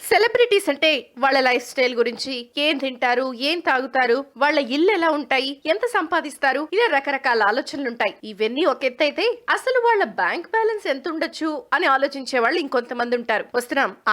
Celebrities అంటే వాళ్ళ life style గురించి, ఏం తింటారు, ఏం తాగుతారు, వాళ్ళ ఇల్లు ఎలా ఉంటాయి, ఎంత సంపాదిస్తారు, ఇలా రకరకాల ఆలోచనలుంటాయి. ఇవన్నీ ఒక ఎత్తు అయితే అసలు వాళ్ళ బ్యాంక్ బ్యాలెన్స్ ఎంత ఉండొచ్చు అని ఆలోచించే వాళ్ళు ఇంకొంతమంది ఉంటారు.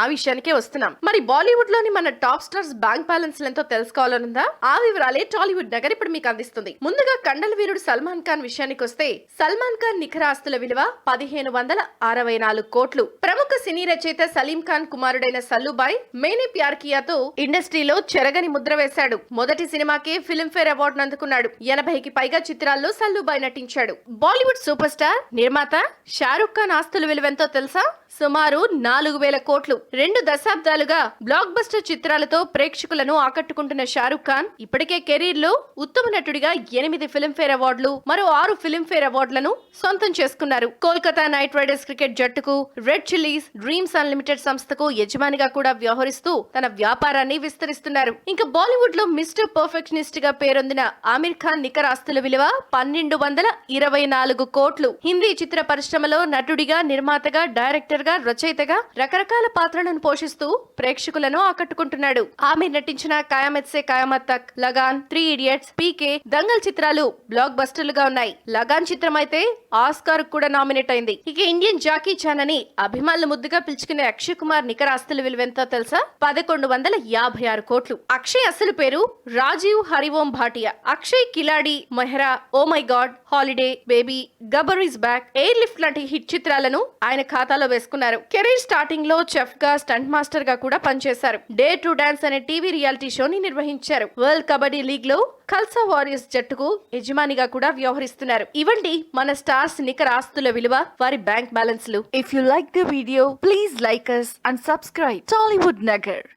ఆ విషయానికే వస్తున్నాం. మరి బాలీవుడ్ లోని మన టాప్ స్టార్స్ బ్యాంక్ బ్యాలెన్స్ ఎంతో తెలుసుకోవాలనుందా? ఆ వివరాలే టాలీవుడ్ నగర్ ఇప్పుడు మీకు అందిస్తుంది. ముందుగా కండల వీరుడు సల్మాన్ ఖాన్ విషయానికి వస్తే, సల్మాన్ ఖాన్ నిఖర ఆస్తుల విలువ 1564 కోట్లు. ప్రముఖ సినీ రచయిత సలీం ఖాన్ కుమారుడైన సల్లుబాయ్ మేనే ప్యార్ కియాతో ఇండస్ట్రీలో చెరగని ముద్ర వేశాడు. మొదటి సినిమాకే ఫిల్మ్ఫేర్ అవార్డు అందుకున్నాడు. 80కి పైగా చిత్రాల్లో సల్లుబాయ్ నటించాడు. బాలీవుడ్ సూపర్ స్టార్ నిర్మాత షారుఖ్ ఖాన్ ఆస్తుల విలువెంతో తెలుసా? సుమారు 4000 కోట్లు. 2 దశాబ్దాలుగా బ్లాక్ బస్టర్ చిత్రాలతో ప్రేక్షకులను ఆకట్టుకుంటున్న షారుఖ్ ఖాన్ ఇప్పటికే కెరీర్ లో ఉత్తమ నటుడిగా 8 ఫిల్మ్ఫేర్ అవార్డులు, మరో 6 ఫిల్మ్ఫేర్ అవార్డులను సొంతం చేసుకున్నారు. కోల్కతా నైట్ రైడర్స్ క్రికెట్ జట్టుకు, రెడ్ చిల్లీస్, డ్రీమ్స్ అన్లిమిటెడ్ సంస్థకు యజమానిగా కూడా వ్యవహరిస్తూ తన వ్యాపారాన్ని విస్తరిస్తున్నారు. ఇంకా బాలీవుడ్ లో మిస్టర్ పర్ఫెక్షనిస్ట్ గా పేరొందిన ఆమిర్ ఖాన్ నికర ఆస్తుల విలువ 1224 కోట్లు. హిందీ చిత్ర పరిశ్రమలో నటుడిగా, నిర్మాతగా, డైరెక్టర్ గా, రచయితగా రకరకాల పాత్రలను పోషిస్తూ ప్రేక్షకులను ఆకట్టుకుంటున్నాడు. ఆమిర్ నటించిన ఖయామత్ సే ఖయామత్ తక్, లగాన్, 3 ఇడియట్స్, పీకే, దంగల్ చిత్రాలు బ్లాక్ బస్టర్లుగా ఉన్నాయి. లగాన్ చిత్రం అయితే ఆస్కార్ కూడా నామినేట్ అయింది. ఇక ఇండియన్ జాకీ చాన్ అని అభిమానులు ముద్దుగా పిలుచుకునే అక్షయ్ కుమార్ నికర ఆస్తుల విలువెంతో తెలుసా? 1156 కోట్లు. అక్షయ్ అసలు పేరు Rajiv Hariom Bhatia. Akshay Khiladi, Mehra, oh my god, holiday, baby, Gabbar is back, airlift లాంటి హిట్ చిత్రాలను ఆయన ఖాతాలో వేసుకున్నారు. కెరీర్ స్టార్టింగ్ లో చెఫ్ గా, స్టంట్ మాస్టర్ గా కూడా పనిచేశారు. డే టు డాన్స్ అనే టీవీ రియాలిటీ షోని నిర్వహించారు. వరల్డ్ కబడ్డీ లీగ్ లో ఖల్సా వారియర్స్ జట్టుకు యజమానిగా కూడా వ్యవహరిస్తున్నారు. ఇవండి మన స్టార్స్ నికర ఆస్తుల విలువ, వారి బ్యాంక్ బ్యాలెన్స్ లు. If you like the video, please like us and subscribe Tollywood Nagar.